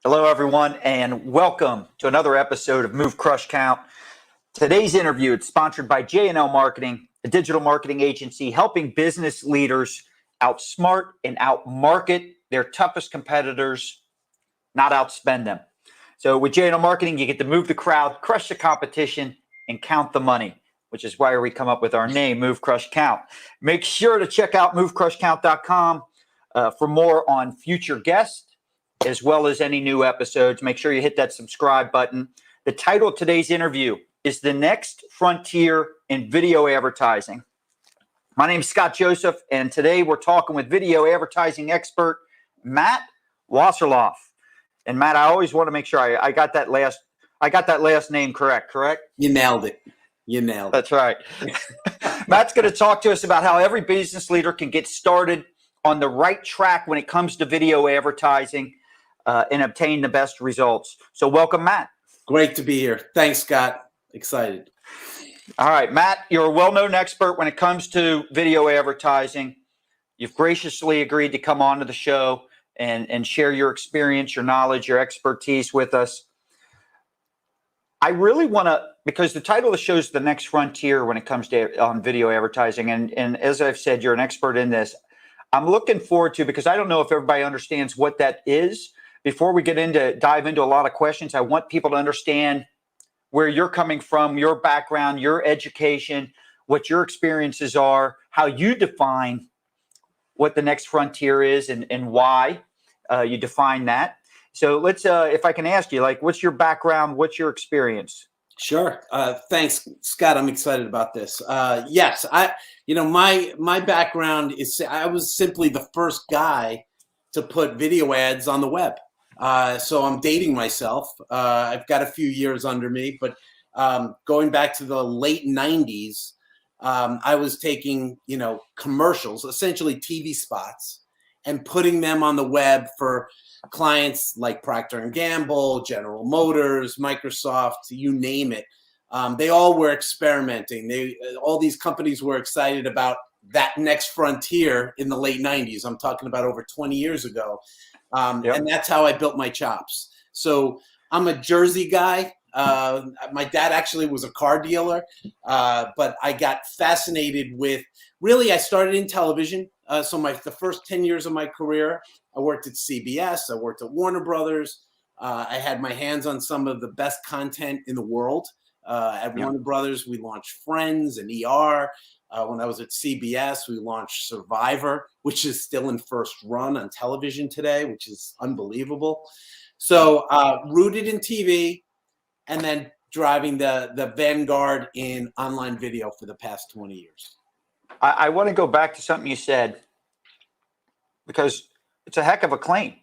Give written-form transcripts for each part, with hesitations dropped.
Hello, everyone, and welcome to another episode of Move, Crush, Count. Today's interview is sponsored by J&L Marketing, a digital marketing agency helping business leaders outsmart and outmarket their toughest competitors, not outspend them. So with J&L Marketing, you get to move the crowd, crush the competition, and count the money, which is why we come up with our name, Move, Crush, Count. Make sure to check out movecrushcount.com for more on future guests, as well as any new episodes. Make sure you hit that subscribe button. The title of today's interview is The Next Frontier in Video Advertising. My name is Scott Joseph, and today we're talking with video advertising expert Matt Wasserlauf. And Matt, I always want to make sure I got that last name correct? You nailed it. You nailed it. That's right. Matt's going to talk to us about how every business leader can get started on the right track when it comes to video advertising and obtain the best results. So welcome, Matt. Great to be here. Thanks, Scott. Excited. All right, Matt, you're a well-known expert when it comes to video advertising. You've graciously agreed to come on to the show and share your experience, your knowledge, your expertise with us. I really want to, because the title of the show is The Next Frontier when it comes to on video advertising. And as I've said, you're an expert in this. I'm looking forward to, because I don't know if everybody understands what that is. Before we dive into a lot of questions, I want people to understand where you're coming from, your background, your education, what your experiences are, how you define what the next frontier is and why you define that. So let's, if I can ask you, what's your background? What's your experience? Sure. Thanks, Scott. I'm excited about this. Yes, my background is I was simply the first guy to put video ads on the web. So I'm dating myself. I've got a few years under me, but going back to the late 90s, I was taking, commercials, essentially TV spots, and putting them on the web for clients like Procter & Gamble, General Motors, Microsoft, you name it. They all were experimenting. All these companies were excited about that next frontier in the late 90s. I'm talking about over 20 years ago. And that's how I built my chops. So I'm a Jersey guy. My dad actually was a car dealer, but I got fascinated with, I started in television. So the first 10 years of my career, I worked at CBS, I worked at Warner Brothers. I had my hands on some of the best content in the world. At Warner Brothers, we launched Friends and ER. When I was at CBS, we launched Survivor, which is still in first run on television today, which is unbelievable. So rooted in TV, and then driving the vanguard in online video for the past 20 years. I want to go back to something you said, because it's a heck of a claim.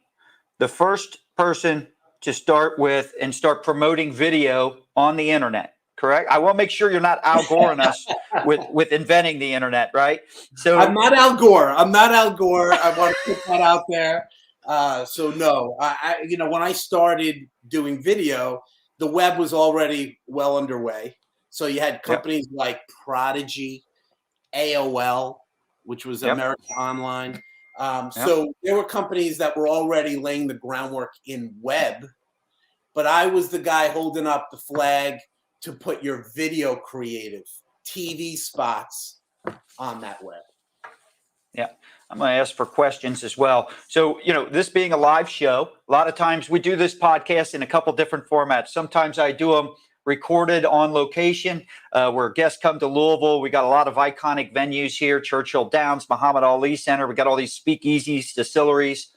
The first person to start with and start promoting video on the internet, correct? I want to make sure you're not Al Gore us with inventing the internet, right? So I'm not Al Gore. I want to put that out there. So no, when I started doing video, the web was already well underway. So you had companies like Prodigy, AOL, which was America Online. So there were companies that were already laying the groundwork in web, but I was the guy holding up the flag to put your video creative TV spots on that web. Yeah, I'm going to ask for questions as well. So, this being a live show, a lot of times we do this podcast in a couple different formats. Sometimes I do them recorded on location where guests come to Louisville. We got a lot of iconic venues here, Churchill Downs, Muhammad Ali Center. We got all these speakeasies, distilleries.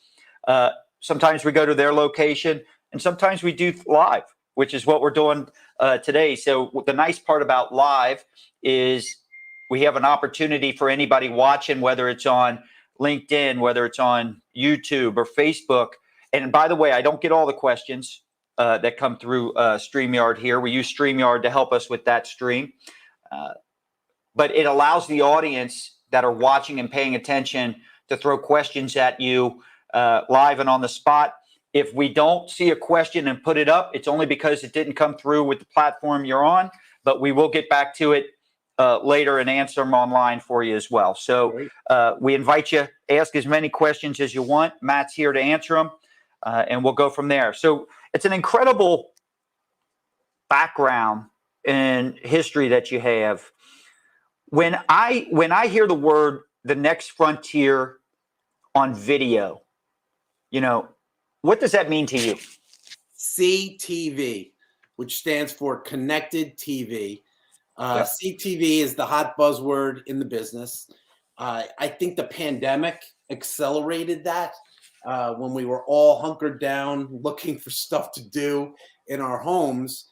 Sometimes we go to their location, and sometimes we do live, which is what we're doing today. So the nice part about live is we have an opportunity for anybody watching, whether it's on LinkedIn, whether it's on YouTube or Facebook. And by the way, I don't get all the questions that come through StreamYard here. We use StreamYard to help us with that stream. But it allows the audience that are watching and paying attention to throw questions at you live and on the spot. If we don't see a question and put it up, it's only because it didn't come through with the platform you're on, but we will get back to it later and answer them online for you as well. So we invite you, ask as many questions as you want. Matt's here to answer them. and we'll go from there. So it's an incredible background and history that you have. When I hear the word the next frontier on video, what does that mean to you? CTV, which stands for connected TV. Yep. CTV is the hot buzzword in the business. I think the pandemic accelerated that when we were all hunkered down looking for stuff to do in our homes.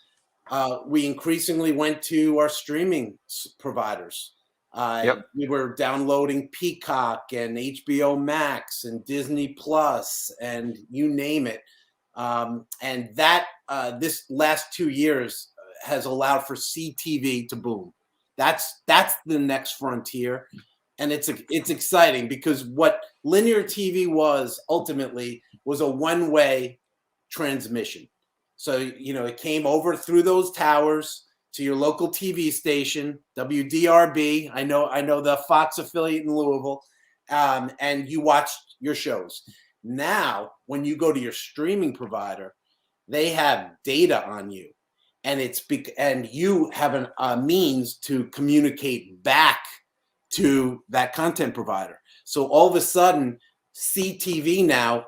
We increasingly went to our streaming providers. Yep. We were downloading Peacock and HBO Max and Disney Plus and you name it. And that this last 2 years has allowed for CTV to boom. That's the next frontier. And it's exciting because what linear TV was ultimately was a one-way transmission. So, it came over through those towers to your local TV station, WDRB. I know the Fox affiliate in Louisville, and you watched your shows. Now, when you go to your streaming provider, they have data on you, and and you have a means to communicate back to that content provider. So all of a sudden, CTV now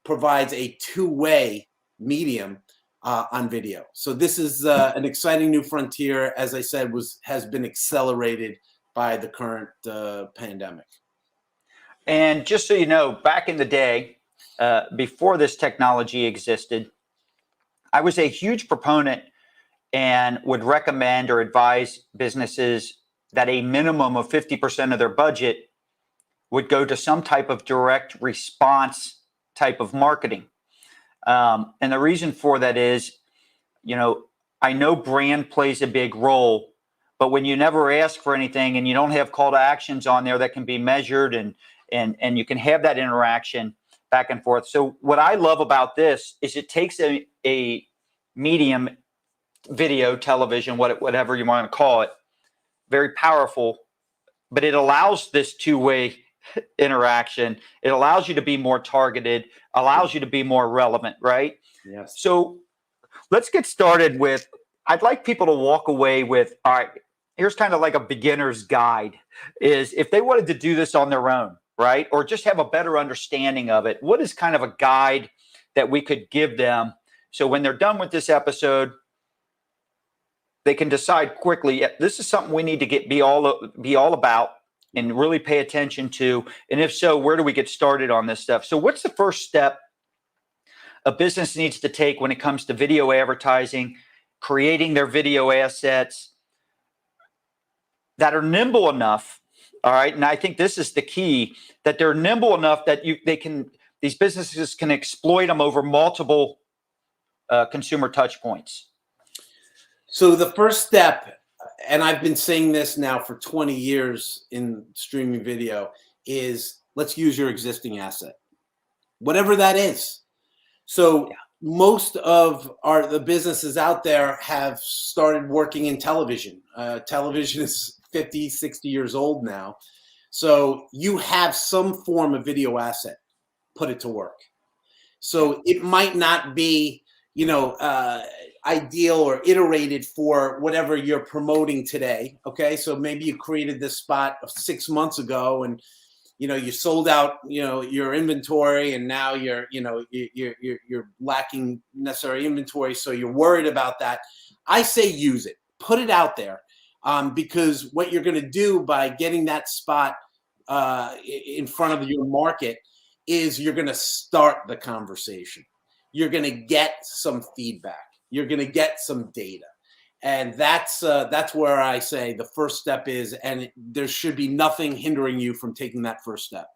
provides a two-way medium on video. So this is an exciting new frontier, as I said, has been accelerated by the current pandemic. And just so you know, back in the day, before this technology existed, I was a huge proponent and would recommend or advise businesses that a minimum of 50% of their budget would go to some type of direct response type of marketing. And the reason for that is, I know brand plays a big role, but when you never ask for anything and you don't have call to actions on there that can be measured and you can have that interaction back and forth. So what I love about this is it takes a medium, video, television, whatever you want to call it, very powerful, but it allows this two-way interaction. It allows you to be more targeted, allows you to be more relevant, right? Yes. So let's get started with, I'd like people to walk away with, all right, here's kind of like a beginner's guide, is if they wanted to do this on their own, right? Or just have a better understanding of it, what is kind of a guide that we could give them so when they're done with this episode, they can decide quickly, this is something we need to be all about and really pay attention to. And if so, where do we get started on this stuff? So what's the first step a business needs to take when it comes to video advertising, creating their video assets that are nimble enough? All right. And I think this is the key, that they're nimble enough that these businesses can exploit them over multiple consumer touch points. So the first step, and I've been saying this now for 20 years in streaming video, is let's use your existing asset, whatever that is. So most of the businesses out there have started working in television. Television is 50, 60 years old now. So you have some form of video asset, put it to work. So it might not be, ideal or iterated for whatever you're promoting today. Okay. So maybe you created this spot 6 months ago and, you sold out, your inventory, and now you're lacking necessary inventory. So you're worried about that. I say use it, put it out there, because what you're going to do by getting that spot in front of your market is you're going to start the conversation. You're going to get some feedback. You're going to get some data. And that's where I say the first step is, and there should be nothing hindering you from taking that first step.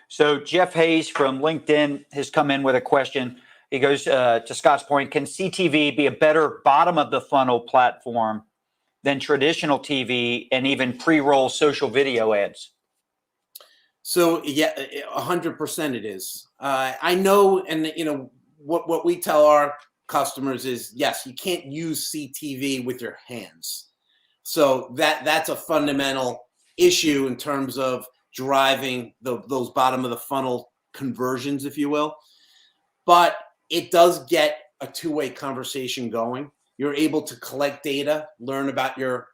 So Jeff Hayes from LinkedIn has come in with a question. He goes, to Scott's point, can CTV be a better bottom of the funnel platform than traditional TV and even pre-roll social video ads? So yeah, 100% it is. I know, and what we tell our customers is, yes, you can't use CTV with your hands. So that's a fundamental issue in terms of driving those bottom of the funnel conversions, if you will. but it does get a two-way conversation going. You're able to collect data, learn about your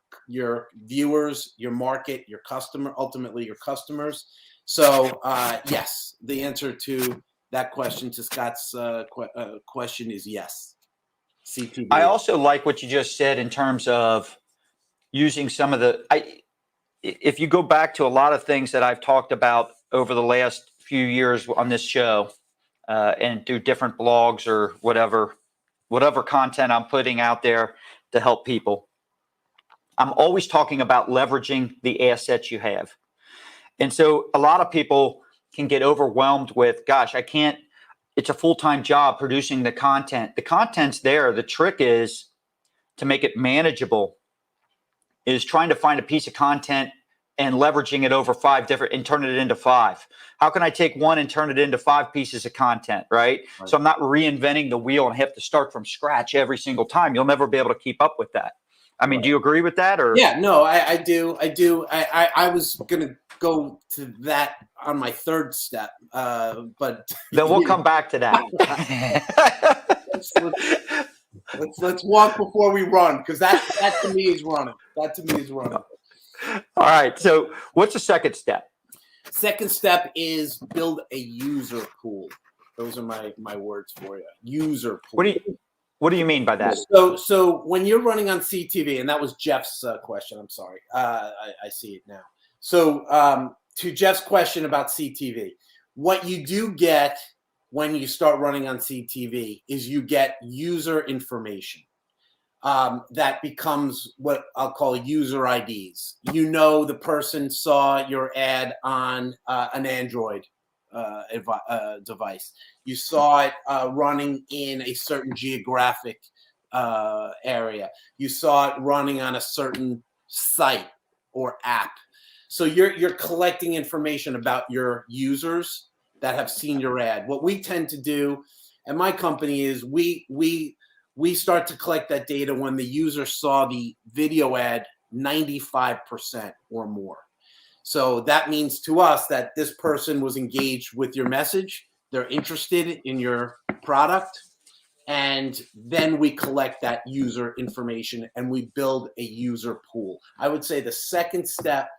viewers, your market, your customer, ultimately your customers. So yes, the answer to that question, to Scott's question, is yes. CTV. I also like what you just said in terms of using some of if you go back to a lot of things that I've talked about over the last few years on this show, and through different blogs or whatever content I'm putting out there to help people, I'm always talking about leveraging the assets you have. And so a lot of people can get overwhelmed with, gosh, I can't, it's a full-time job producing the content. The content's there. The trick is to make it manageable, is trying to find a piece of content and leveraging it over 5 different and turn it into 5. How can I take one and turn it into 5 pieces of content, right? So I'm not reinventing the wheel and have to start from scratch every single time. You'll never be able to keep up with that. I mean, do you agree with that? Or yeah, no, I do. I was going to go to that on my third step, but then we'll come back to that. let's walk before we run, because that to me is running. That to me is running. All right. So what's the second step? Second step is build a user pool. Those are my words for you. User pool. What do you mean by that? So when you're running on CTV, and that was Jeff's question. I'm sorry. I see it now. So to Jeff's question about CTV, what you do get when you start running on CTV is you get user information. That becomes what I'll call user IDs. You know, the person saw your ad on an Android device. You saw it running in a certain geographic area. You saw it running on a certain site or app. So you're collecting information about your users that have seen your ad. What we tend to do at my company is we start to collect that data when the user saw the video ad 95% or more. So that means to us that this person was engaged with your message, they're interested in your product, and then we collect that user information and we build a user pool. I would say the second step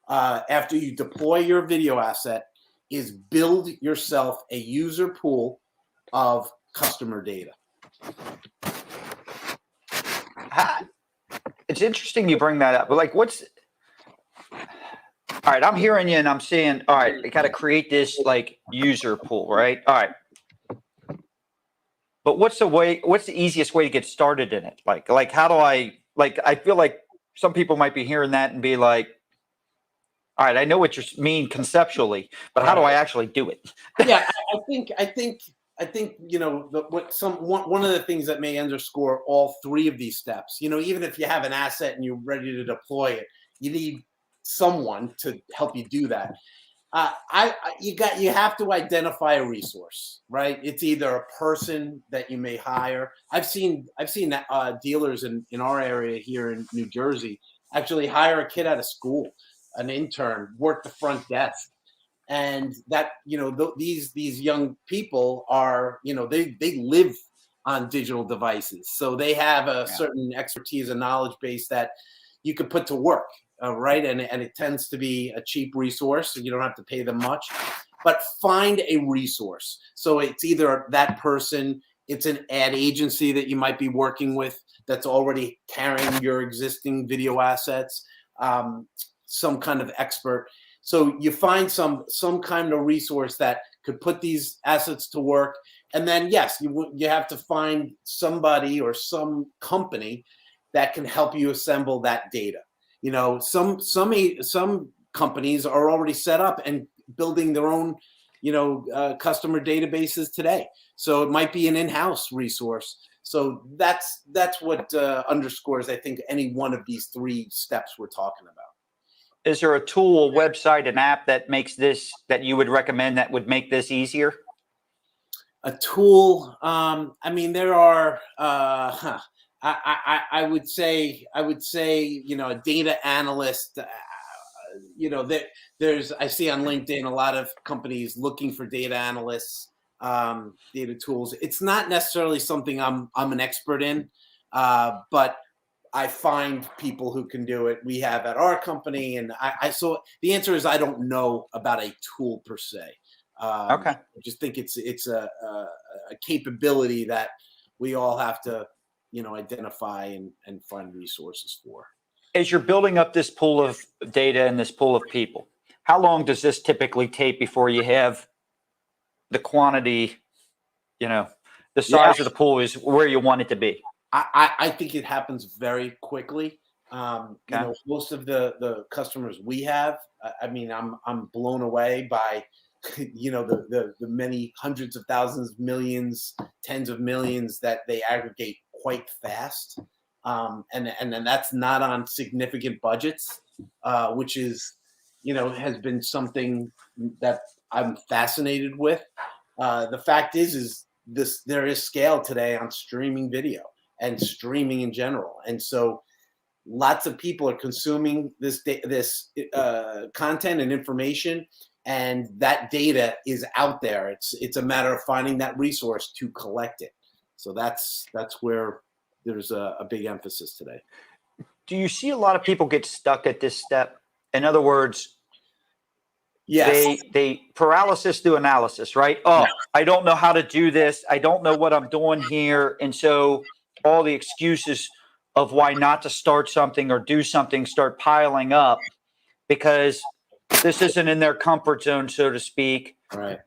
after you deploy your video asset is build yourself a user pool of customer data. It's interesting you bring that up, but like, all right, I'm hearing you and I'm saying, all right, I got to create this like user pool, right? All right. But what's the easiest way to get started in it? Like how do I feel like some people might be hearing that and be like, all right, I know what you mean conceptually, but how do I actually do it? Yeah, I think you know one of the things that may underscore all 3 of these steps. You know, even if you have an asset and you're ready to deploy it, you need someone to help you do that. You have to identify a resource, right? It's either a person that you may hire. I've seen that dealers in our area here in New Jersey actually hire a kid out of school, an intern, work the front desk. And that, you know, these young people are, you know, they live on digital devices. So they have a certain expertise and knowledge base that you could put to work, right? And it tends to be a cheap resource, so you don't have to pay them much. But find a resource. So it's either that person, it's an ad agency that you might be working with that's already carrying your existing video assets, some kind of expert. So you find some kind of resource that could put these assets to work. And then, yes, you have to find somebody or some company that can help you assemble that data. You know, some companies are already set up and building their own, you know, customer databases today. So it might be an in-house resource. So that's what underscores, I think, any one of these 3 steps we're talking about. Is there a tool, a website, an app that makes this, that you would recommend that would make this easier? A tool, I mean, there are, I would say, you know, a data analyst, you know, I see on LinkedIn a lot of companies looking for data analysts. data tools. It's not necessarily something I'm an expert in, but I find people who can do it. We have at our company, and so the answer is I don't know about a tool per se. Okay. I just think it's a capability that we all have to, identify and find resources for. As you're building up this pool of data and this pool of people, how long does this typically take before you have the quantity, the size of the pool is where you want it to be? I think it happens very quickly. Okay. Most of the customers we have, I mean, I'm blown away by, the many hundreds of thousands, millions, tens of millions that they aggregate quite fast. And then that's not on significant budgets, which is, has been something that I'm fascinated with. The fact is there is scale today on streaming video and streaming in general, and so lots of people are consuming this content and information, and that data is out there. It's a matter of finding that resource to collect it. So that's where there's a big emphasis today. Do you see a lot of people get stuck at this step? In other words, yes, they paralysis through analysis, right? Oh, I don't know how to do this. I don't know what I'm doing here. And so all the excuses of why not to start something or do something start piling up because this isn't in their comfort zone, so to speak. Right.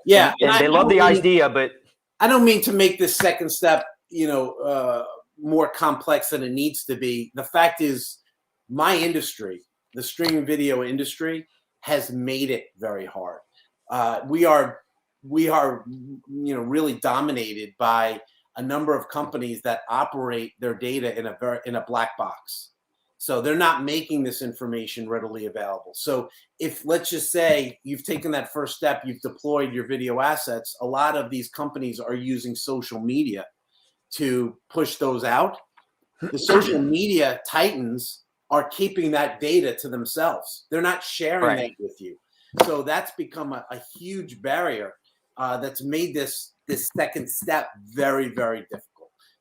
Yeah. And they love the idea, but I don't mean to make this second step, more complex than it needs to be. The fact is, my industry, the streaming video industry, has made it very hard. We are, really dominated by a number of companies that operate their data in a black box. So they're not making this information readily available. So if, let's just say, you've taken that first step, you've deployed your video assets, a lot of these companies are using social media to push those out. The social media titans are keeping that data to themselves. They're not sharing that with you. So that's become a huge barrier that's made this second step very, very difficult.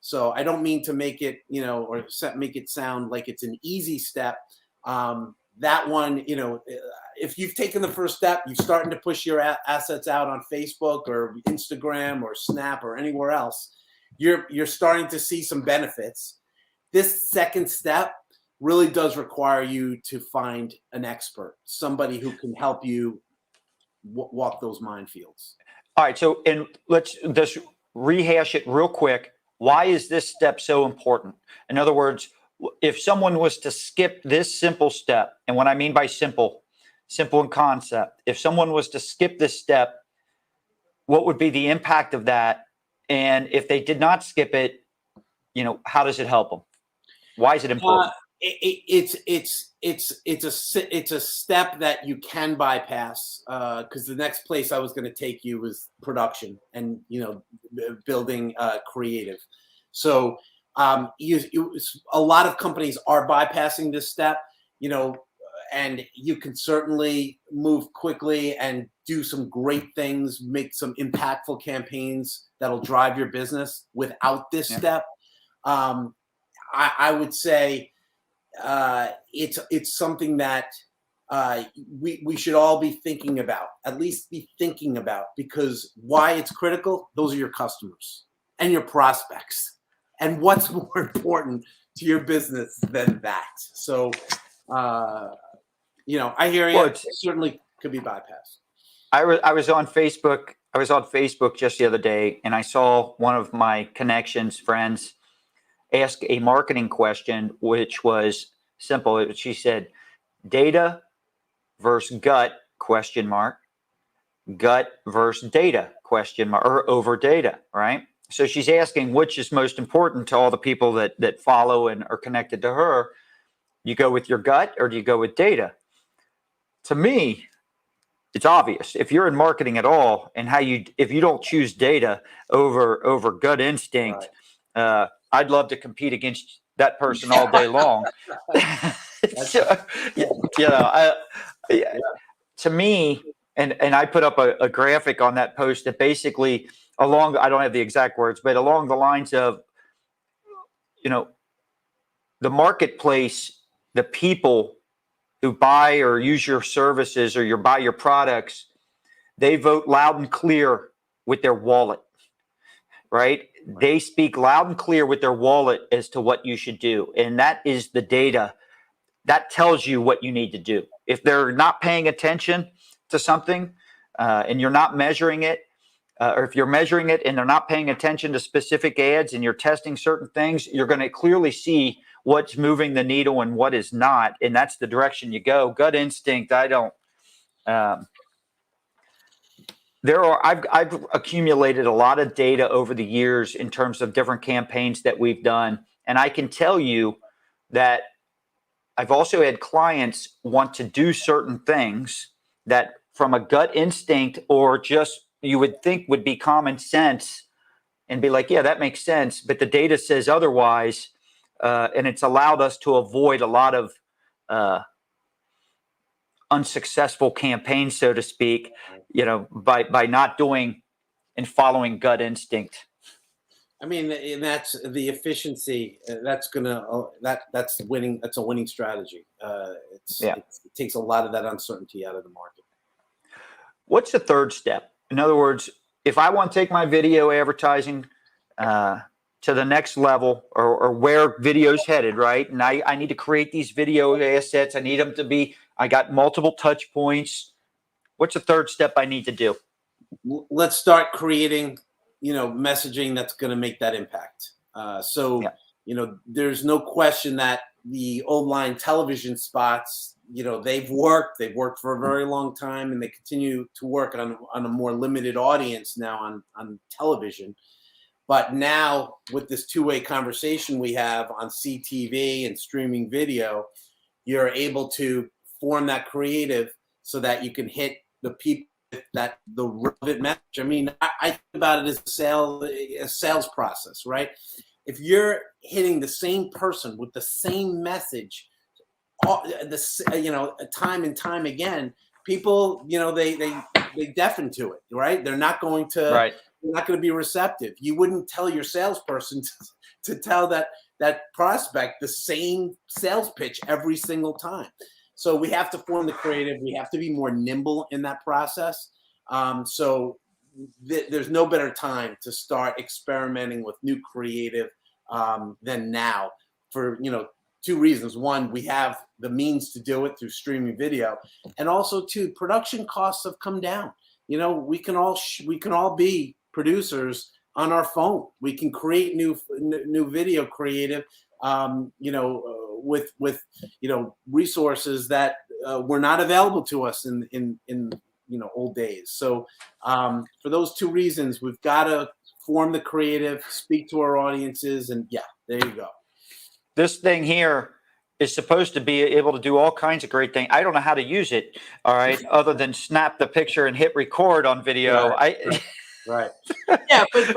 So I don't mean to make it, or make it sound like it's an easy step. That one, if you've taken the first step, you're starting to push your assets out on Facebook or Instagram or Snap or anywhere else, you're starting to see some benefits. This second step really does require you to find an expert, somebody who can help you walk those minefields. All right. So, and let's just rehash it real quick. Why is this step so important? In other words, if someone was to skip this simple step, and what I mean by simple in concept, if someone was to skip this step, what would be the impact of that? And if they did not skip it, how does it help them? Why is it important? It's a step that you can bypass, because the next place I was going to take you was production and building creative. So a lot of companies are bypassing this step, and you can certainly move quickly and do some great things, make some impactful campaigns that'll drive your business without this step. I would say it's something that we should all be thinking about, at least be thinking about, because why it's critical, those are your customers and your prospects. And what's more important to your business than that? So, I hear you. It certainly could be bypassed. I was on Facebook. I was on Facebook just the other day, and I saw one of my connections, friends, ask a marketing question, which was simple. She said, data versus gut, ? Gut versus data, ? Or over data, right? So she's asking which is most important to all the people that follow and are connected to her. You go with your gut or do you go with data? To me, it's obvious. If you're in marketing at all, and if you don't choose data over gut instinct, I'd love to compete against that person all day long. To me, and I put up a graphic on that post that basically along, I don't have the exact words, but along the lines of, the marketplace, the people who buy or use your services or buy your products, they vote loud and clear with their wallet, right? They speak loud and clear with their wallet as to what you should do. And that is the data that tells you what you need to do. If they're not paying attention to something and you're not measuring it, or if you're measuring it and they're not paying attention to specific ads and you're testing certain things, you're going to clearly see what's moving the needle and what is not. And that's the direction you go. Gut instinct, I don't. I've accumulated a lot of data over the years in terms of different campaigns that we've done. And I can tell you that I've also had clients want to do certain things that from a gut instinct or just you would think would be common sense and be like, yeah, that makes sense. But the data says otherwise. And it's allowed us to avoid a lot of unsuccessful campaigns, so to speak, by not doing and following gut instinct. I mean, and that's the efficiency. That's winning. That's a winning strategy. It takes a lot of that uncertainty out of the market. What's the third step? In other words, if I want to take my video advertising to the next level or where video's headed, right? And I need to create these video assets. I need them to be, I got multiple touch points. What's the third step I need to do? Let's start creating, messaging that's going to make that impact. There's no question that the old line television spots, they've worked for a very long time and they continue to work on a more limited audience now on television. But now with this two-way conversation we have on CTV and streaming video, you're able to form that creative so that you can hit the people that the relevant message. I mean, I think about it as a sales process, right? If you're hitting the same person with the same message, time and time again, people, they deafen to it, right? They're not going to. Right. You're not going to be receptive. You wouldn't tell your salesperson to tell that prospect the same sales pitch every single time. So we have to form the creative. We have to be more nimble in that process. There's no better time to start experimenting with new creative than now for, two reasons. One, we have the means to do it through streaming video. And also, two, production costs have come down. We can all be producers on our phone. We can create new video creative, with resources that were not available to us in old days. So for those two reasons, we've got to form the creative, speak to our audiences, and there you go. This thing here is supposed to be able to do all kinds of great things. I don't know how to use it, all right, other than snap the picture and hit record on video. Right. Yeah, but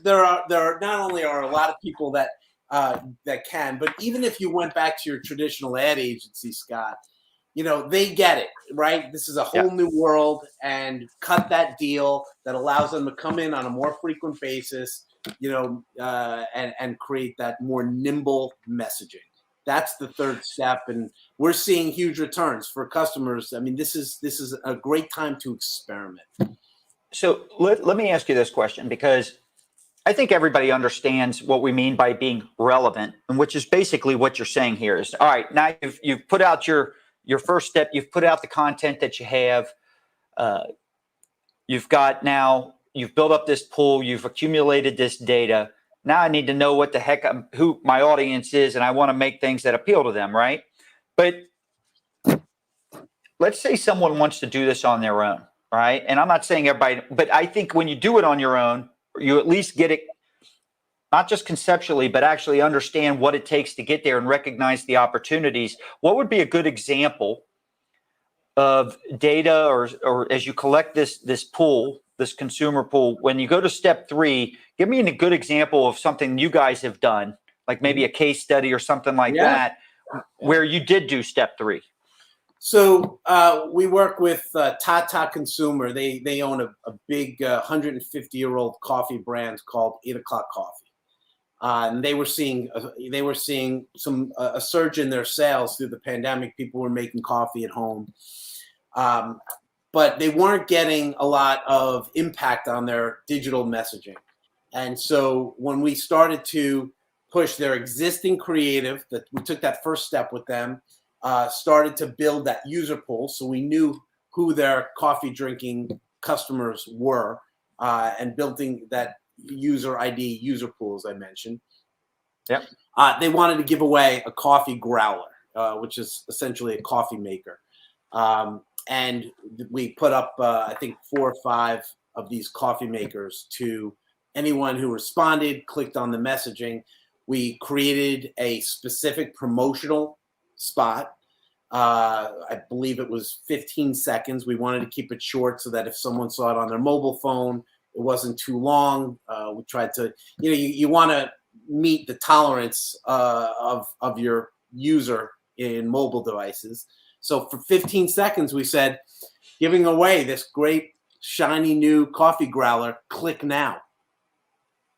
there are not only are a lot of people that can, but even if you went back to your traditional ad agency, Scott, they get it, right? This is a whole new world, and cut that deal that allows them to come in on a more frequent basis, and create that more nimble messaging. That's the third step, and we're seeing huge returns for customers. I mean, this is a great time to experiment. So let me ask you this question, because I think everybody understands what we mean by being relevant, and which is basically what you're saying here is, all right, now you've put out your first step, you've put out the content that you have, you've built up this pool, you've accumulated this data. Now I need to know what the heck who my audience is, and I want to make things that appeal to them, right? But let's say someone wants to do this on their own. Right. And I'm not saying everybody, but I think when you do it on your own, you at least get it, not just conceptually, but actually understand what it takes to get there and recognize the opportunities. What would be a good example of data or as you collect this pool, this consumer pool, when you go to step 3, give me a good example of something you guys have done, like maybe a case study or something like that, where you did do step 3. So we work with Tata Consumer. They own a big 150-year-old coffee brand called 8 O'Clock Coffee, and they were seeing a surge in their sales through the pandemic. People were making coffee at home, but they weren't getting a lot of impact on their digital messaging. And so when we started to push their existing creative, that we took that first step with them. Started to build that user pool, so we knew who their coffee drinking customers were, and building that user ID user pool, as I mentioned. Yep. They wanted to give away a coffee growler, which is essentially a coffee maker, and we put up I think 4 or 5 of these coffee makers to anyone who responded, clicked on the messaging. We created a specific promotional spot. I believe it was 15 seconds. We wanted to keep it short so that if someone saw it on their mobile phone, it wasn't too long. We tried to, you want to meet the tolerance of your user in mobile devices. So for 15 seconds, we said, giving away this great shiny new coffee growler, click now.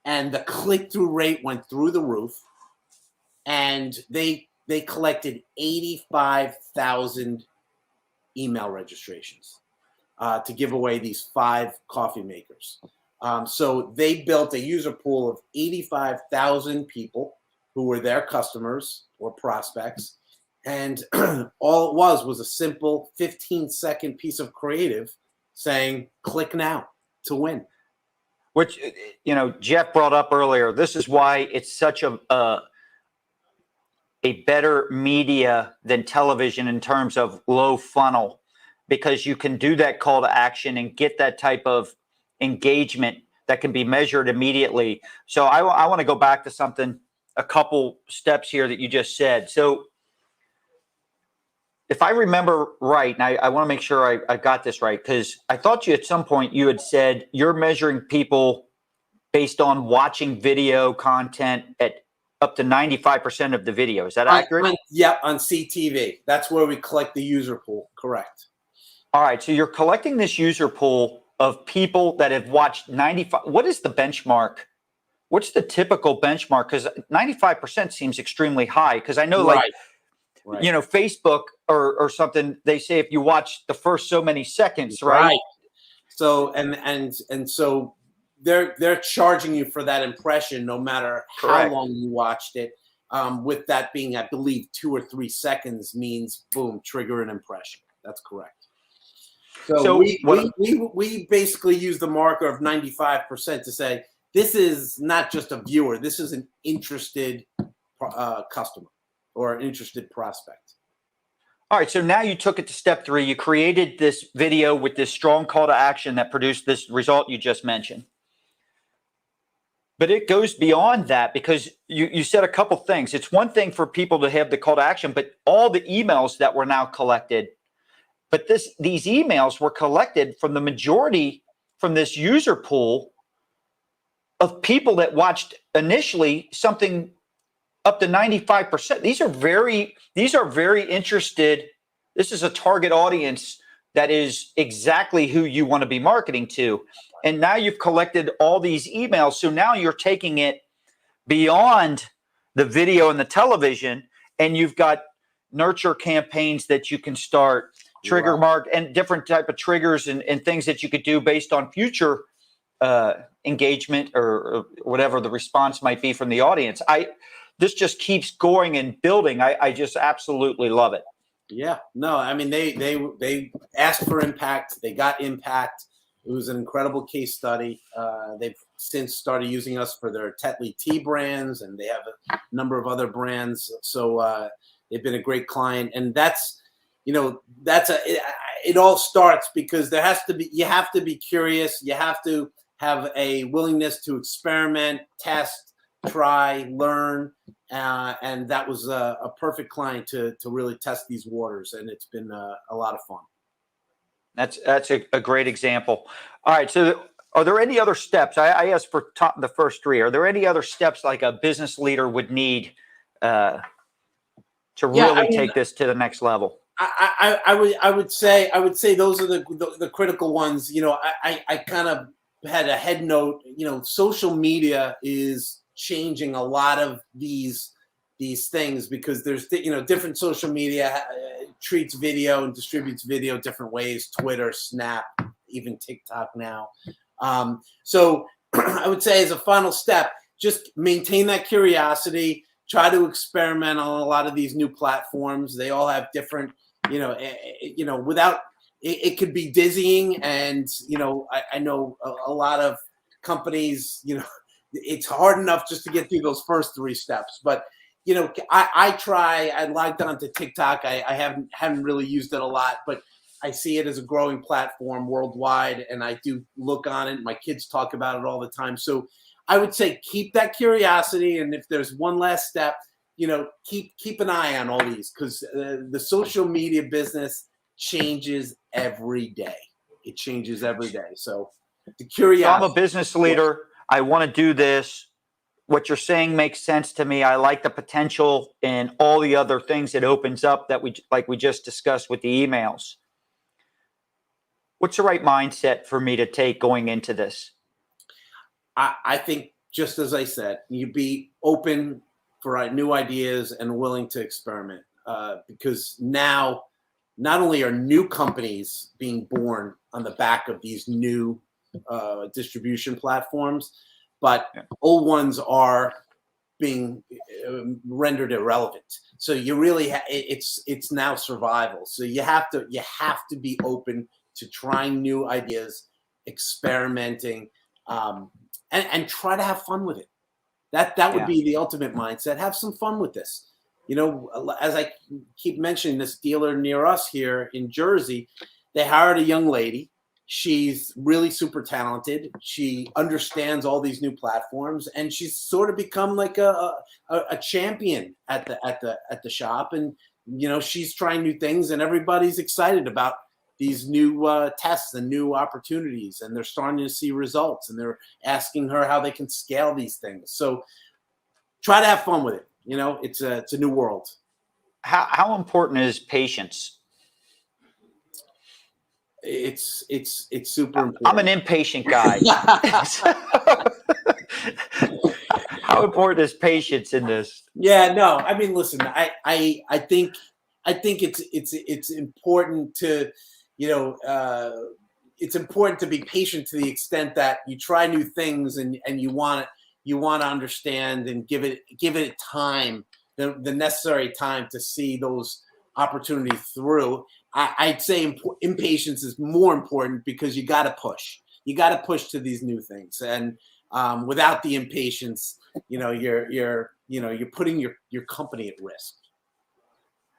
And the click-through rate went through the roof, and they collected 85,000 email registrations to give away these 5 coffee makers. So they built a user pool of 85,000 people who were their customers or prospects. And all it was a simple 15-second piece of creative saying, click now to win. Which, Jeff brought up earlier. This is why it's such a better media than television in terms of low funnel, because you can do that call to action and get that type of engagement that can be measured immediately. So I want to go back to a couple steps here that you just said. So if I remember right, and I want to make sure I got this right, because I thought at some point you had said you're measuring people based on watching video content at up to 95% of the video. Is that accurate? On CTV. That's where we collect the user pool. Correct. All right. So you're collecting this user pool of people that have watched 95. What is the benchmark? What's the typical benchmark? Because 95% seems extremely high. Because I know, Right. Facebook or something, they say if you watch the first so many seconds, right? So and so they're charging you for that impression, no matter how long you watched it. With that being, I believe, 2 or 3 seconds means boom, trigger an impression. That's correct. So we basically use the marker of 95% to say this is not just a viewer. This is an interested customer or an interested prospect. All right. So now you took it to step 3. You created this video with this strong call to action that produced this result you just mentioned. But it goes beyond that, because you said a couple things. It's one thing for people to have the call to action, but all the emails that were now collected. But these emails were collected from the majority from this user pool of people that watched initially something up to 95%. These are very interested. This is a target audience that is exactly who you want to be marketing to. And now you've collected all these emails. So now you're taking it beyond the video and the television, and you've got nurture campaigns that you can start, trigger mark, and different type of triggers and things that you could do based on future engagement or whatever the response might be from the audience. This just keeps going and building. I just absolutely love it. Yeah, no, I mean, they asked for impact. They got impact. It was an incredible case study. They've since started using us for their Tetley tea brands, and they have a number of other brands. So they've been a great client, and it all starts because you have to be curious. You have to have a willingness to experiment, test, try, learn, and that was a perfect client to really test these waters, and it's been a lot of fun. That's a great example. All right, so are there any other steps? I asked for the first 3. Are there any other steps like a business leader would need to really take this to the next level? I would say those are the critical ones. I kind of had a head note. Social media is changing a lot of these things because there's different social media treats video and distributes video different ways. Twitter, Snap, even TikTok now. So I would say as a final step, just maintain that curiosity. Try to experiment on a lot of these new platforms. They all have different, without it could be dizzying. And, I know a lot of companies, it's hard enough just to get through those first 3 steps. But, I logged on to TikTok. I haven't really used it a lot, but I see it as a growing platform worldwide. And I do look on it. My kids talk about it all the time. So I would say keep that curiosity. And if there's one last step, keep an eye on all these, because the social media business changes every day. It changes every day. So the curiosity. So I'm a business leader. I want to do this. What you're saying makes sense to me. I like the potential and all the other things it opens up that we just discussed with the emails. What's the right mindset for me to take going into this? I think, just as I said, you be open for new ideas and willing to experiment, because now not only are new companies being born on the back of these new distribution platforms, but old ones are being rendered irrelevant. So you really it's now survival. So you have to be open to trying new ideas, experimenting, and try to have fun with it. That would be the ultimate mindset. Have some fun with this. As I keep mentioning, this dealer near us here in Jersey, they hired a young lady. She's really super talented. She understands all these new platforms, and she's sort of become like a champion at the shop. And she's trying new things, and everybody's excited about these new tests and new opportunities, and they're starting to see results, and they're asking her how they can scale these things. So try to have fun with it. It's a new world. How important is patience? It's super important. I'm an impatient guy. How important is patience in this? Yeah, no. I mean, listen. I think it's important to it's important to be patient to the extent that you try new things and you want to understand and give it time, the necessary time to see those opportunities through. I'd say impatience is more important because you got to push. You got to push to these new things, and without the impatience, you're putting your company at risk.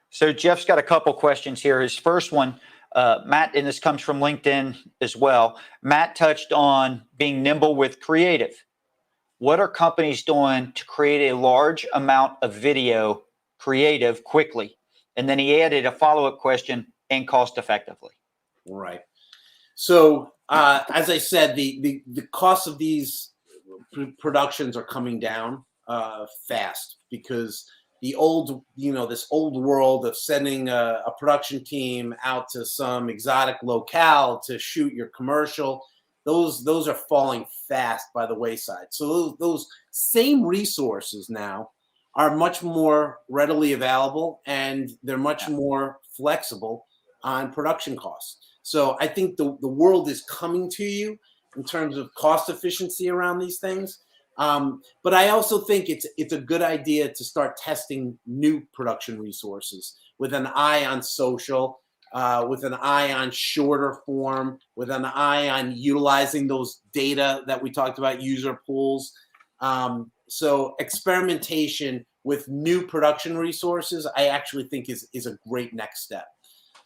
So Jeff's got a couple questions here. His first one, Matt, and this comes from LinkedIn as well. Matt touched on being nimble with creative. What are companies doing to create a large amount of video creative quickly? And then he added a follow-up question, and cost effectively. Right. So as I said, the cost of these productions are coming down fast, because the old, this old world of sending a production team out to some exotic locale to shoot your commercial, those are falling fast by the wayside. So those same resources now are much more readily available, and they're much more flexible on production costs. So I think the world is coming to you in terms of cost efficiency around these things. But I also think it's a good idea to start testing new production resources with an eye on social, with an eye on shorter form, with an eye on utilizing those data that we talked about, user pools. So experimentation with new production resources, I actually think is a great next step.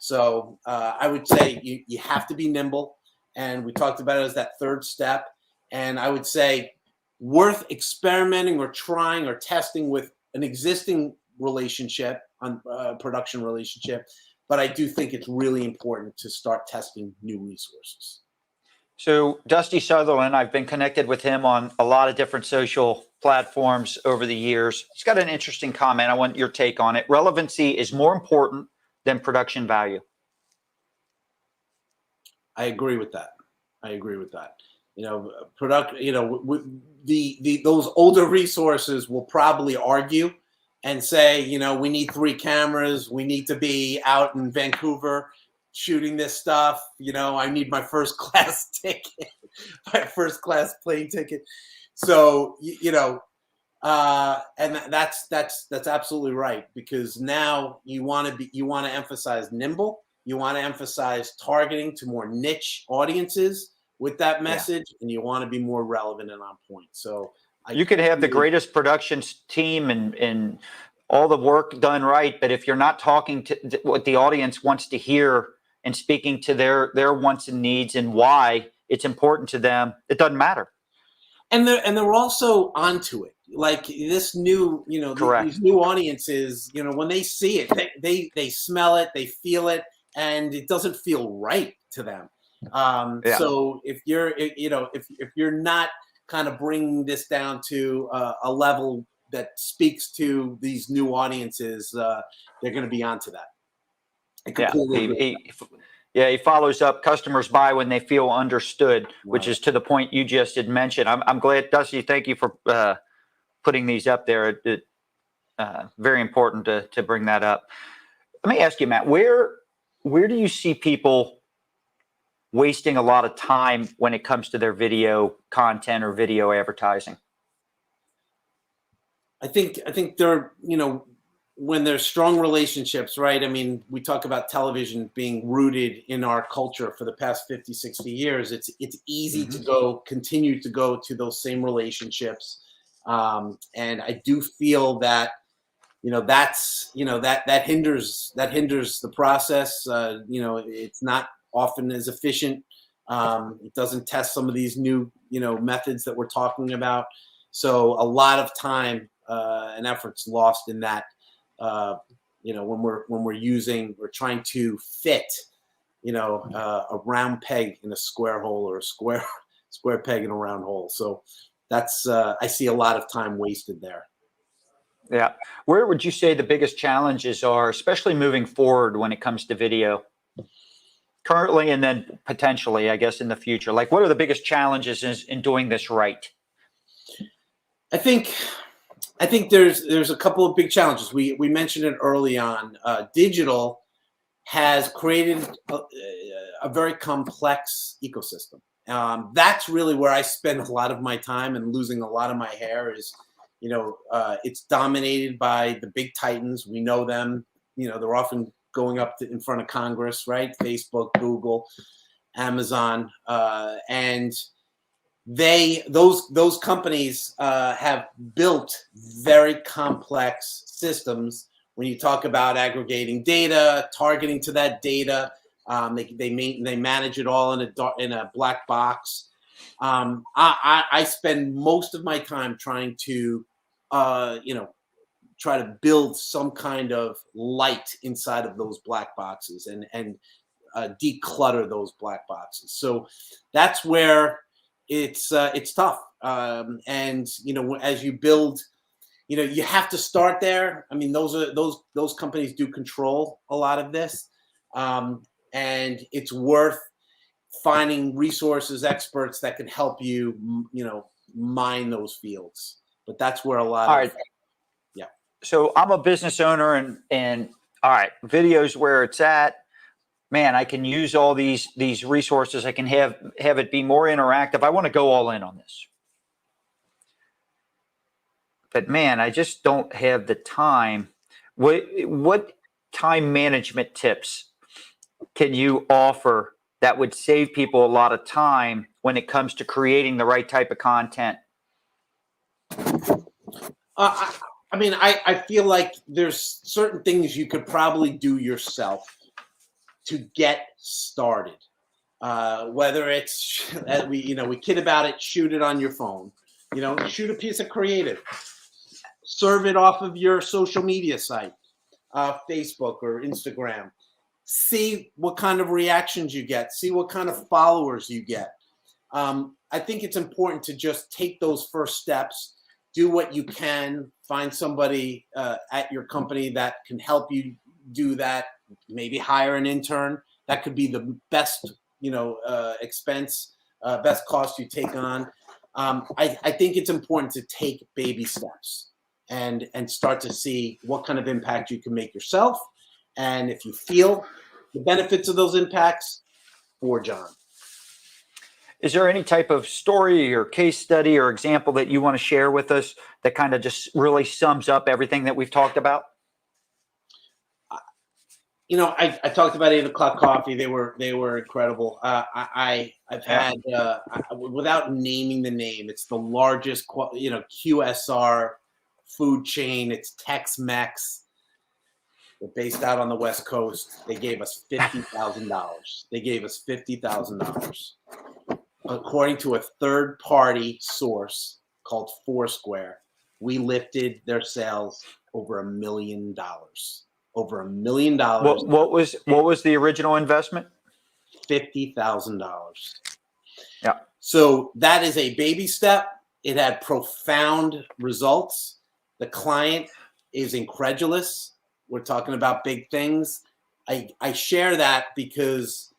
So I would say you have to be nimble, and we talked about it as that third step. And I would say worth experimenting or trying or testing with an existing relationship, on production relationship. But I do think it's really important to start testing new resources. So Dusty Sutherland, I've been connected with him on a lot of different social platforms over the years. He's got an interesting comment. I want your take on it. Relevancy is more important than production value. I agree with that. Those older resources will probably argue and say, we need 3 cameras. We need to be out in Vancouver shooting this stuff. I need my first class ticket, my first class plane ticket. So, and that's absolutely right, because now you want to emphasize nimble. You want to emphasize targeting to more niche audiences with that message, and you want to be more relevant and on point. So you could have the greatest production team and all the work done right, but if you're not talking to what the audience wants to hear and speaking to their wants and needs and why it's important to them, it doesn't matter. And they're also onto it. Like this new, these new audiences, when they see it, they smell it, they feel it, and it doesn't feel right to them. So if you're not kind of bringing this down to a level that speaks to these new audiences, they're going to be onto that. He follows up. Customers buy when they feel understood, which is to the point you just had mentioned. I'm glad, Dusty. Thank you for putting these up there. Very important to bring that up. Let me ask you, Matt, where do you see people wasting a lot of time when it comes to their video content or video advertising? I think they're, when there's strong relationships, right? I mean, we talk about television being rooted in our culture for the past 50, 60 years. It's easy to continue to go to those same relationships. And I do feel that, that hinders the process. It's not often as efficient. It doesn't test some of these new, methods that we're talking about. So a lot of time and effort's lost in that. When we're trying to fit, a round peg in a square hole, or a square peg in a round hole. So that's I see a lot of time wasted there. Yeah. Where would you say the biggest challenges are, especially moving forward when it comes to video? Currently, and then potentially, I guess, in the future? Like, what are the biggest challenges in doing this right? I think there's a couple of big challenges. We mentioned it early on. Digital has created a very complex ecosystem. That's really where I spend a lot of my time and losing a lot of my hair is, it's dominated by the big titans. We know them. They're often going up in front of Congress, right? Facebook, Google, Amazon, and those companies have built very complex systems. When you talk about aggregating data, targeting to that data, they manage it all in a black box. I spend most of my time trying to try to build some kind of light inside of those black boxes and declutter those black boxes. So that's where it's tough. And as you build, you have to start there. I mean, those companies do control a lot of this. And it's worth finding resources, experts that can help you, mine those fields. But that's where a lot of So I'm a business owner, and all right, video's where it's at. Man, I can use all these resources. I can have it be more interactive. I want to go all in on this. But man, I just don't have the time. What time management tips can you offer that would save people a lot of time when it comes to creating the right type of content? I feel like there's certain things you could probably do yourself to get started. Whether it's we kid about it, shoot it on your phone. Shoot a piece of creative. Serve it off of your social media site, Facebook or Instagram. See what kind of reactions you get. See what kind of followers you get. I think it's important to just take those first steps. Do what you can. Find somebody at your company that can help you do that. maybe hire an intern. That could be the best, expense, best cost you take on. I think it's important to take baby steps and start to see what kind of impact you can make yourself. And if you feel the benefits of those impacts, forge on. Is there any type of story or case study or example that you want to share with us that kind of just really sums up everything that we've talked about? I talked about 8 o'clock coffee. They were incredible. I've had, without naming the name, it's the largest, QSR food chain. It's Tex-Mex. They're based out on the West Coast. They gave us $50,000. According to a third-party source called Foursquare, we lifted their sales over $1 million. Over $1 million. What was the original investment? $50,000. Yeah. So that is a baby step. It had profound results. The client is incredulous. We're talking about big things. I share that because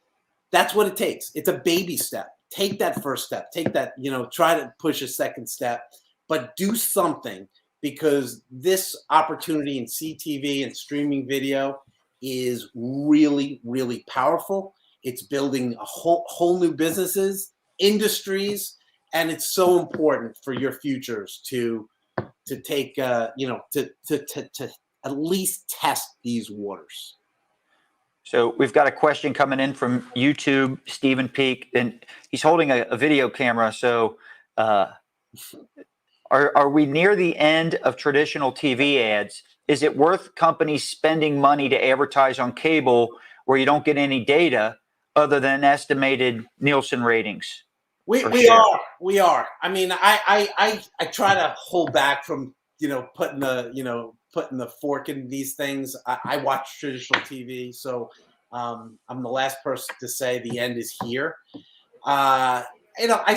that's what it takes. It's a baby step. Take that first step. Take that, try to push a second step, but do something, because this opportunity in CTV and streaming video is really, really powerful. It's building a whole new businesses, industries, and it's so important for your futures to take, to at least test these waters. So we've got a question coming in from YouTube, Stephen Peak, and he's holding a video camera. So are we near the end of traditional TV ads? Is it worth companies spending money to advertise on cable where you don't get any data other than estimated Nielsen ratings? We are. I mean, I try to hold back from, putting the fork in these things. I watch traditional TV, so I'm the last person to say the end is here. I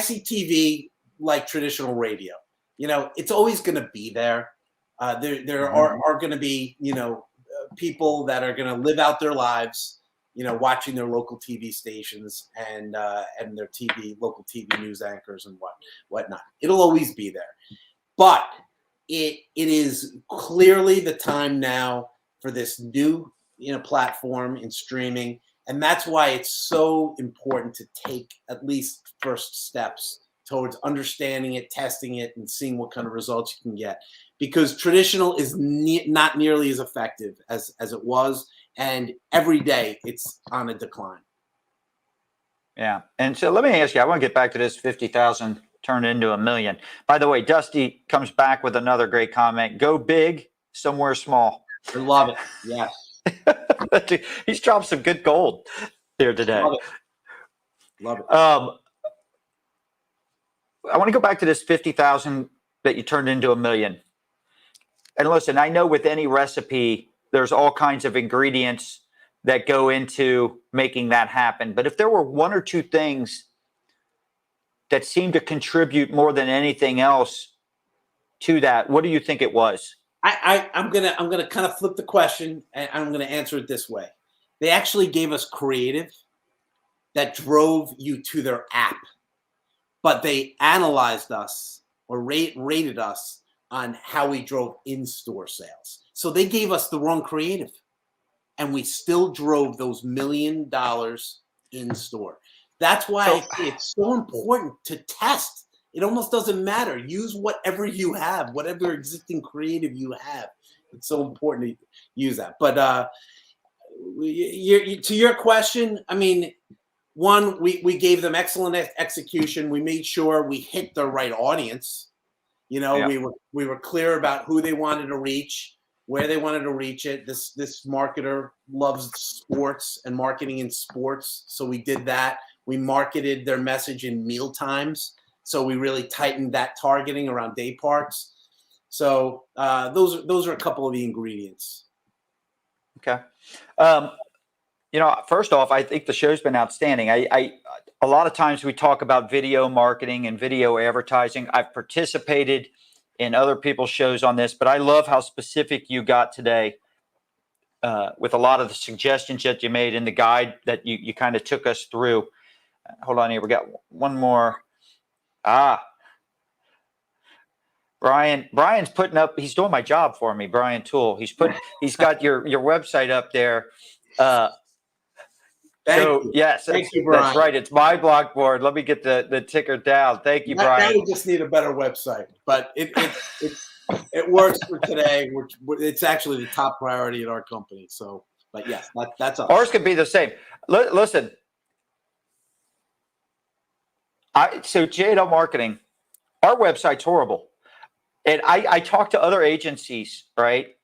see TV like traditional radio. It's always going to be there. There are going to be, people that are going to live out their lives, watching their local TV stations and their local TV news anchors and whatnot. It'll always be there, but it is clearly the time now for this new, platform in streaming, and that's why it's so important to take at least first steps towards understanding it, testing it, and seeing what kind of results you can get. Because traditional is not nearly as effective as it was, and every day it's on a decline. Yeah, and so let me ask you, I want to get back to this 50,000 turned into $1 million. By the way, Dusty comes back with another great comment. Go big, somewhere small. I love it. Yes. He's dropped some good gold here today. Love it. I want to go back to this 50,000 that you turned into $1 million. And listen, I know with any recipe, there's all kinds of ingredients that go into making that happen. But if there were one or two things that seemed to contribute more than anything else to that, what do you think it was? I'm gonna kind of flip the question, and I'm gonna answer it this way. They actually gave us creative that drove you to their app, but they analyzed us or rated us on how we drove in-store sales. So they gave us the wrong creative, and we still drove those $1 million in store. That's why I say it's so important to test. It almost doesn't matter. Use whatever you have, whatever existing creative you have. It's so important to use that. But to your question, I mean, one, we gave them excellent execution. We made sure we hit the right audience. We were clear about who they wanted to reach, where they wanted to reach it. This marketer loves sports and marketing in sports, so we did that. We marketed their message in meal times, so we really tightened that targeting around day parts. So those are a couple of the ingredients. Okay. First off, I think the show's been outstanding. A lot of times we talk about video marketing and video advertising. I've participated in other people's shows on this, but I love how specific you got today with a lot of the suggestions that you made in the guide that you kind of took us through. Hold on here. We got one more. Brian's putting up, he's doing my job for me, Brian Toole. He's got your website up there. Thank you. Yes, Thank you, Brian. That's right. It's my Blockboard. Let me get the ticker down. Thank you, Brian. Now we just need a better website, but it works for today. It's actually the top priority at our company. So, but yes, that's us. Ours could be the same. Listen, so J&L Marketing, our website's horrible. And I talk to other agencies, right?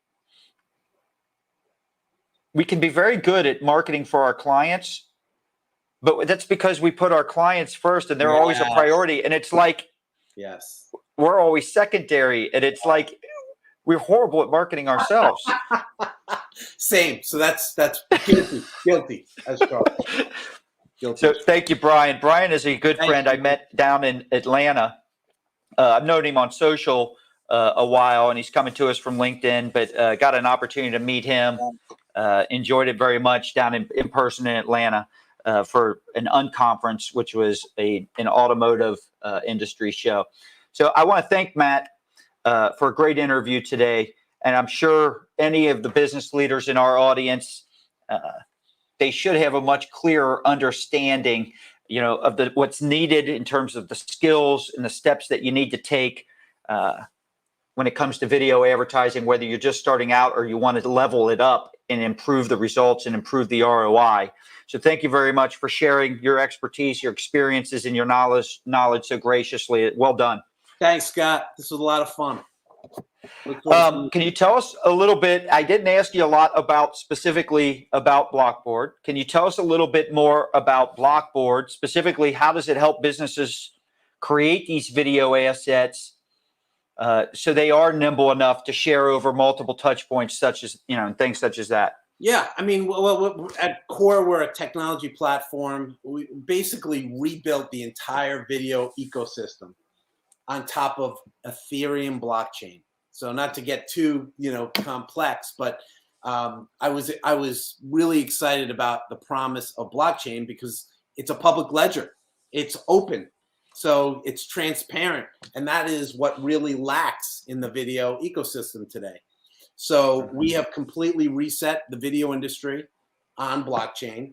We can be very good at marketing for our clients, but that's because we put our clients first and they're always a priority. And it's like, yes, we're always secondary. And it's like, we're horrible at marketing ourselves. Same. So that's guilty. That's guilty. So thank you, Brian. Brian is a good friend I met down in Atlanta. I've known him on social a while, and he's coming to us from LinkedIn, but got an opportunity to meet him. Enjoyed it very much down in person in Atlanta for an unconference, which was an automotive industry show. So I want to thank Matt for a great interview today. And I'm sure any of the business leaders in our audience, they should have a much clearer understanding, of what's needed in terms of the skills and the steps that you need to take when it comes to video advertising, whether you're just starting out or you want to level it up and improve the results and improve the ROI. So thank you very much for sharing your expertise, your experiences, and your knowledge so graciously. Well done. Thanks, Scott. This was a lot of fun. Can you tell us a little bit? I didn't ask you a lot specifically about Blockboard. Can you tell us a little bit more about Blockboard? Specifically, how does it help businesses create these video assets so they are nimble enough to share over multiple touch points, such as, things such as that? Yeah, I mean, well, at core, we're a technology platform. We basically rebuilt the entire video ecosystem on top of Ethereum blockchain. So not to get too, complex, but I was really excited about the promise of blockchain because it's a public ledger. It's open. So it's transparent. And that is what really lacks in the video ecosystem today. So we have completely reset the video industry on blockchain.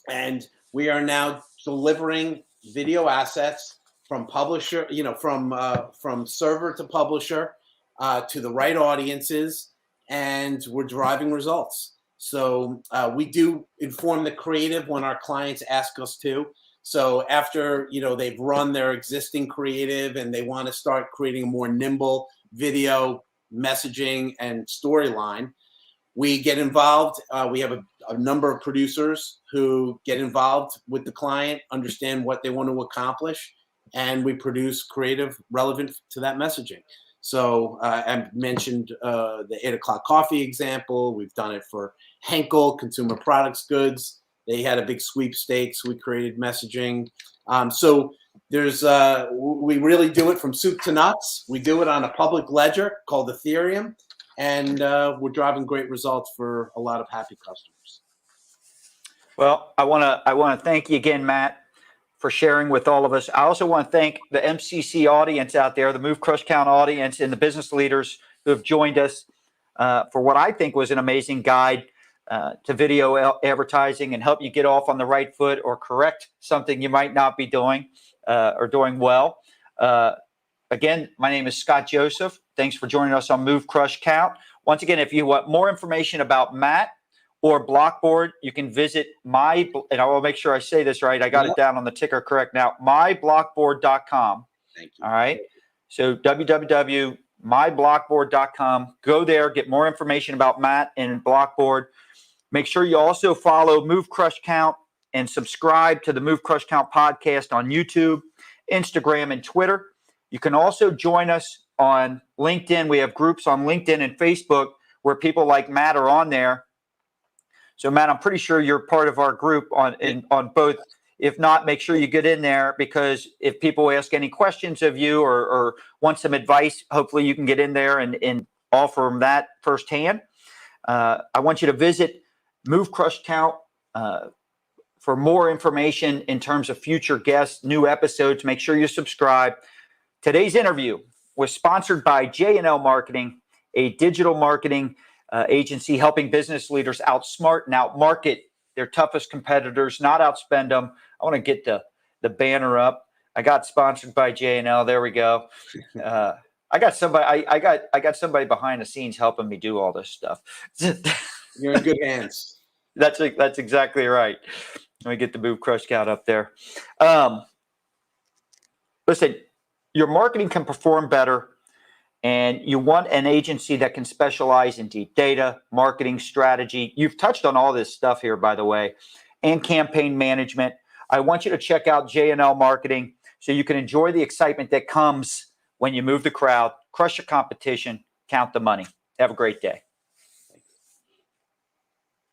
And we are now delivering video assets from publisher, from server to publisher to the right audiences, and we're driving results. So we do inform the creative when our clients ask us to. So after, they've run their existing creative and they want to start creating a more nimble video messaging and storyline, we get involved. We have a number of producers who get involved with the client, understand what they want to accomplish, and we produce creative relevant to that messaging. So I mentioned the 8 o'clock coffee example. We've done it for Henkel, consumer products goods. They had a big sweepstakes. We created messaging. So there's we really do it from soup to nuts. We do it on a public ledger called Ethereum, and we're driving great results for a lot of happy customers. Well, I want to thank you again, Matt, for sharing with all of us. I also want to thank the MCC audience out there, the Move Crush Count audience, and the business leaders who have joined us for what I think was an amazing guide to video advertising and help you get off on the right foot or correct something you might not be doing or doing well. Again, my name is Scott Joseph. Thanks for joining us on Move Crush Count. Once again, if you want more information about Matt or Blockboard, you can visit and I will make sure I say this right. I got it down on the ticker correct now, myblockboard.com. Thank you. All right. So www.myblockboard.com. Go there, get more information about Matt and Blockboard. Make sure you also follow Move Crush Count and subscribe to the Move Crush Count podcast on YouTube, Instagram, and Twitter. You can also join us on LinkedIn. We have groups on LinkedIn and Facebook where people like Matt are on there. So, Matt, I'm pretty sure you're part of our group on both. If not, make sure you get in there, because if people ask any questions of you or want some advice, hopefully you can get in there and offer them that firsthand. I want you to visit Move Crush Count for more information in terms of future guests, new episodes. Make sure you subscribe. Today's interview was sponsored by J&L Marketing, a digital marketing agency helping business leaders outsmart and outmarket their toughest competitors, not outspend them. I want to get the banner up. I got sponsored by J&L. There we go. I got somebody. I got somebody behind the scenes helping me do all this stuff. You're in good hands. That's exactly right. Let me get the Move Crush Count up there. Listen, your marketing can perform better, and you want an agency that can specialize in deep data, marketing strategy. You've touched on all this stuff here, by the way, and campaign management. I want you to check out J&L Marketing so you can enjoy the excitement that comes when you move the crowd, crush your competition, count the money. Have a great day.